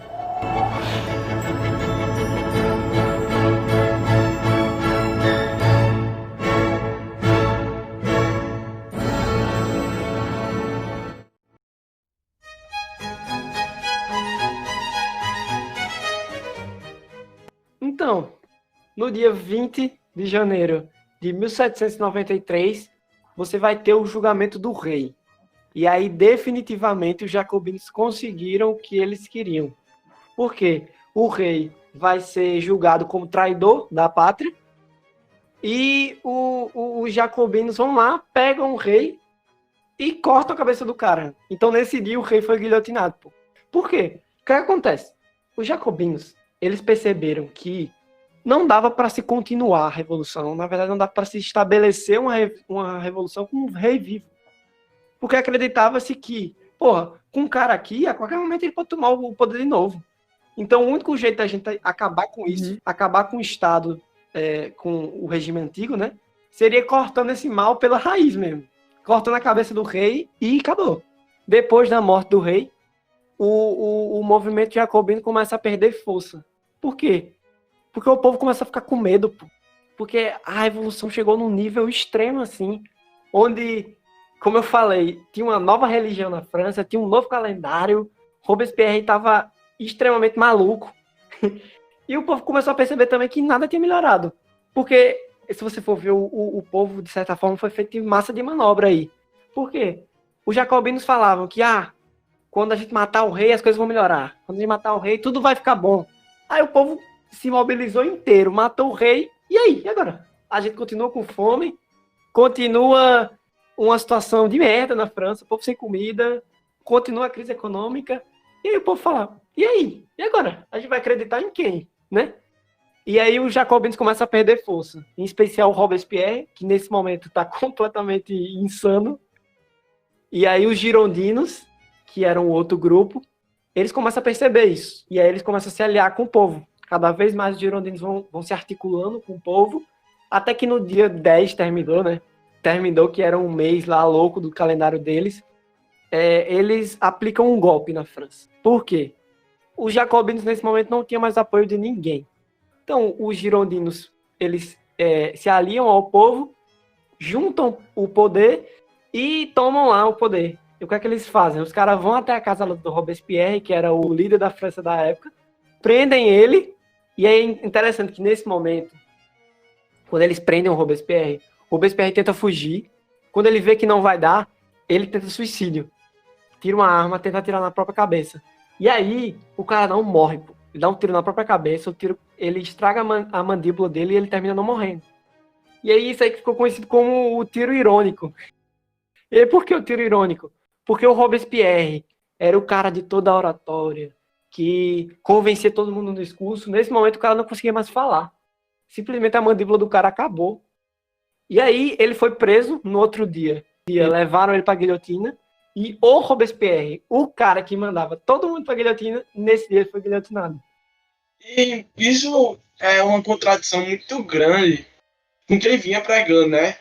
A: Então, no dia 20 de janeiro de 1793, você vai ter o julgamento do rei. E aí, definitivamente, os jacobinos conseguiram o que eles queriam. Por quê? O rei vai ser julgado como traidor da pátria e os jacobinos vão lá, pegam o rei e cortam a cabeça do cara. Então, nesse dia, o rei foi guilhotinado. Pô. Por quê? O que acontece? Os jacobinos, eles perceberam que não dava para se continuar a revolução. Na verdade, não dava para se estabelecer uma revolução com um rei vivo. Porque acreditava-se que, porra, com um cara aqui, a qualquer momento ele pode tomar o poder de novo. Então, o único jeito da gente acabar com isso, acabar com o Estado, com o regime antigo, né, seria cortando esse mal pela raiz mesmo. Cortando a cabeça do rei e acabou. Depois da morte do rei, o movimento jacobino começa a perder força. Por quê? Porque o povo começa a ficar com medo, pô. Porque a revolução chegou num nível extremo, assim, onde, como eu falei, tinha uma nova religião na França, tinha um novo calendário, Robespierre estava extremamente maluco. E o povo começou a perceber também que nada tinha melhorado. Porque, se você for ver, o povo, de certa forma, foi feito em massa de manobra aí. Por quê? Os jacobinos falavam que, quando a gente matar o rei, as coisas vão melhorar. Quando a gente matar o rei, tudo vai ficar bom. Aí o povo se mobilizou inteiro, matou o rei, e aí? E agora? A gente continua com fome, continua uma situação de merda na França, o povo sem comida, continua a crise econômica, e aí o povo fala, e aí? E agora? A gente vai acreditar em quem? Né? E aí os jacobinos começam a perder força, em especial o Robespierre, que nesse momento está completamente insano, e aí os girondinos, que eram outro grupo, eles começam a perceber isso, e aí eles começam a se aliar com o povo. Cada vez mais os girondinos vão se articulando com o povo, até que no dia 10 terminou, né? Terminou, que era um mês lá louco do calendário deles. Eles aplicam um golpe na França. Por quê? Os jacobinos, nesse momento, não tinham mais apoio de ninguém. Então, os girondinos, eles se aliam ao povo, juntam o poder e tomam lá o poder. E o que é que eles fazem? Os caras vão até a casa do Robespierre, que era o líder da França da época, prendem ele. E é interessante que nesse momento, quando eles prendem o Robespierre tenta fugir. Quando ele vê que não vai dar, ele tenta suicídio. Tira uma arma, tenta atirar na própria cabeça. E aí, o cara não morre, pô. Ele dá um tiro na própria cabeça, ele estraga a mandíbula dele e ele termina não morrendo. E aí, isso aí que ficou conhecido como o tiro irônico. E por que o tiro irônico? Porque o Robespierre era o cara de toda a oratória, que convencia todo mundo no discurso. Nesse momento, o cara não conseguia mais falar. Simplesmente a mandíbula do cara acabou. E aí, ele foi preso no outro dia. Levaram ele para a guilhotina. E o Robespierre, o cara que mandava todo mundo para a guilhotina, nesse dia ele foi guilhotinado.
D: E isso é uma contradição muito grande com o que ele vinha pregando, né?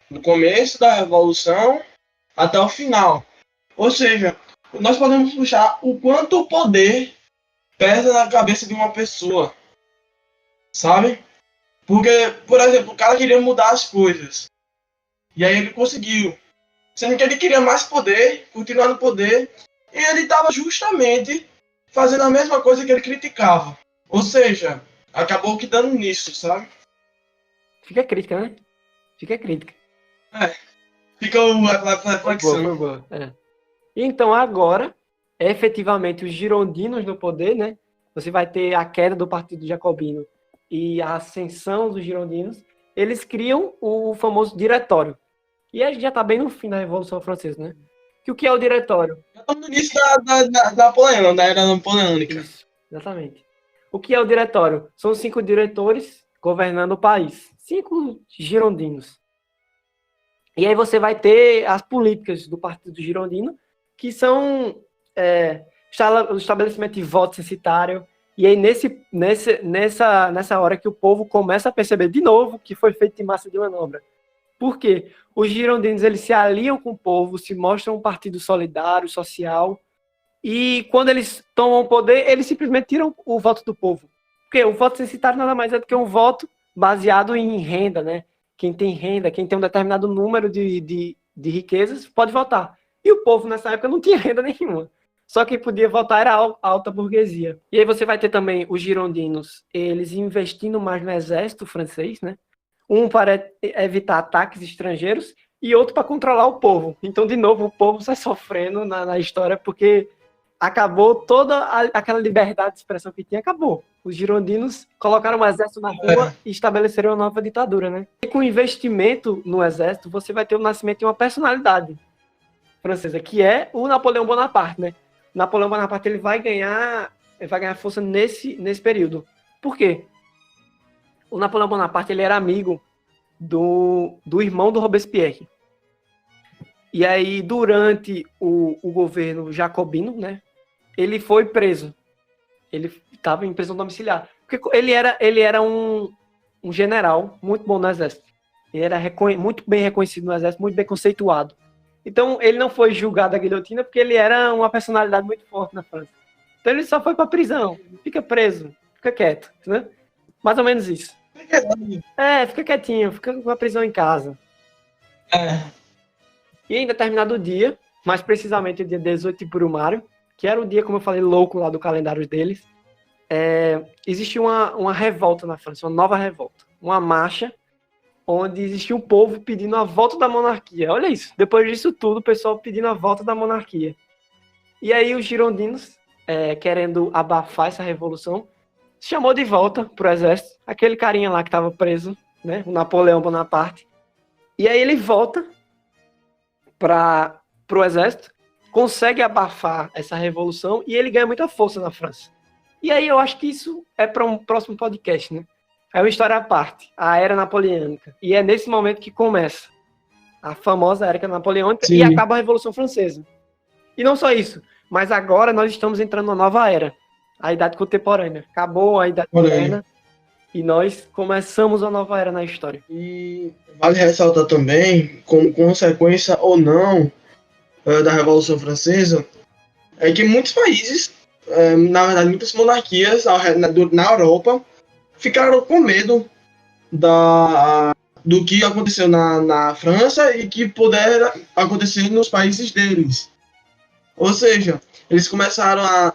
D: Do começo da Revolução até o final. Ou seja, nós podemos puxar o quanto o poder pesa na cabeça de uma pessoa, sabe? Porque, por exemplo, o cara queria mudar as coisas. E aí ele conseguiu. Sendo que ele queria mais poder, continuar no poder. E ele estava justamente fazendo a mesma coisa que ele criticava. Ou seja, acabou que dando nisso, sabe?
A: Fica a crítica, né? Fica a crítica.
D: Fica a reflexão.
A: Foi boa. Então agora, efetivamente, os girondinos no poder, né? Você vai ter a queda do Partido Jacobino e a ascensão dos girondinos. Eles criam o famoso diretório. E a gente já está bem no fim da Revolução Francesa, né? Que o que é o diretório?
D: Já estamos no início da era napoleônica.
A: Isso, exatamente. O que é o diretório? São 5 diretores governando o país. 5 girondinos. E aí você vai ter as políticas do Partido Girondino, que são o estabelecimento de voto censitário. E aí nessa hora que o povo começa a perceber de novo que foi feito em massa de manobra. Por quê? Os girondinos, eles se aliam com o povo, se mostram um partido solidário, social, e quando eles tomam o poder, eles simplesmente tiram o voto do povo. Porque o voto censitário nada mais é do que um voto baseado em renda, né? Quem tem renda, quem tem um determinado número de riquezas, pode votar. E o povo, nessa época, não tinha renda nenhuma. Só quem podia votar era a alta burguesia. E aí você vai ter também os girondinos, eles investindo mais no exército francês, né? Um para evitar ataques estrangeiros e outro para controlar o povo. Então, de novo, o povo sai sofrendo na história porque acabou toda aquela liberdade de expressão que tinha, acabou. Os girondinos colocaram o exército na rua e estabeleceram uma nova ditadura, né? E com investimento no exército, você vai ter o nascimento de uma personalidade francesa, que é o Napoleão Bonaparte, né? Napoleão Bonaparte ele vai ganhar força nesse período. Por quê? O Napoleão Bonaparte ele era amigo do irmão do Robespierre. E aí, durante o governo jacobino, né, ele foi preso. Ele estava em prisão domiciliar. Porque ele era um general muito bom no exército. Ele era muito bem reconhecido no exército, muito bem conceituado. Então, ele não foi julgado à guilhotina porque ele era uma personalidade muito forte na França. Então, ele só foi para prisão. Fica preso, fica quieto, né? Mais ou menos isso. Fica quietinho, fica com a prisão em casa. E em determinado dia, mais precisamente o dia 18 de Brumário, que era o dia, como eu falei, louco lá do calendário deles, existiu uma revolta na França, uma nova revolta. Uma marcha onde existia um povo pedindo a volta da monarquia. Olha isso, depois disso tudo, o pessoal pedindo a volta da monarquia. E aí os girondinos, querendo abafar essa revolução, chamou de volta pro exército aquele carinha lá que estava preso, né, o Napoleão Bonaparte. E aí ele volta pro exército, consegue abafar essa revolução e ele ganha muita força na França. E aí eu acho que isso é para um próximo podcast, né? É uma história à parte, a Era Napoleônica. E é nesse momento que começa a famosa Era Napoleônica. Sim. E acaba a Revolução Francesa. E não só isso, mas agora nós estamos entrando numa nova era, a Idade Contemporânea. Acabou a Idade Moderna e nós começamos uma nova era na história.
D: E vale ressaltar também, como consequência ou não da Revolução Francesa, é que muitos países, na verdade muitas monarquias na Europa, ficaram com medo do que aconteceu na França e que pudera acontecer nos países deles. Ou seja, eles começaram a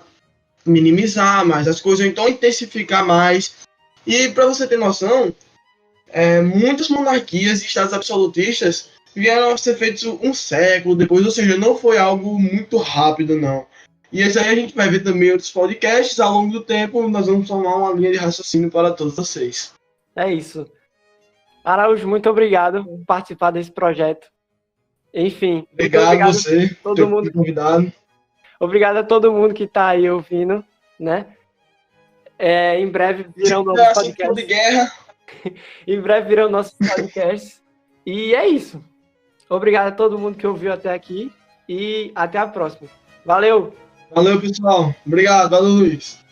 D: minimizar mais as coisas, ou então intensificar mais. E para você ter noção, muitas monarquias e estados absolutistas vieram a ser feitos um século depois, ou seja, não foi algo muito rápido, não. E isso aí a gente vai ver também em outros podcasts. Ao longo do tempo, nós vamos formar uma linha de raciocínio para todos vocês.
A: É isso. Araújo, muito obrigado por participar desse projeto. Enfim.
D: Obrigado a você,
A: todo mundo
D: convidado.
A: Obrigado a todo mundo que está aí ouvindo, né? Em breve virão nossos podcasts.
D: De guerra.
A: Em breve virão nossos podcasts. E é isso. Obrigado a todo mundo que ouviu até aqui e até a próxima. Valeu!
D: Valeu, pessoal. Obrigado. Valeu, Luiz.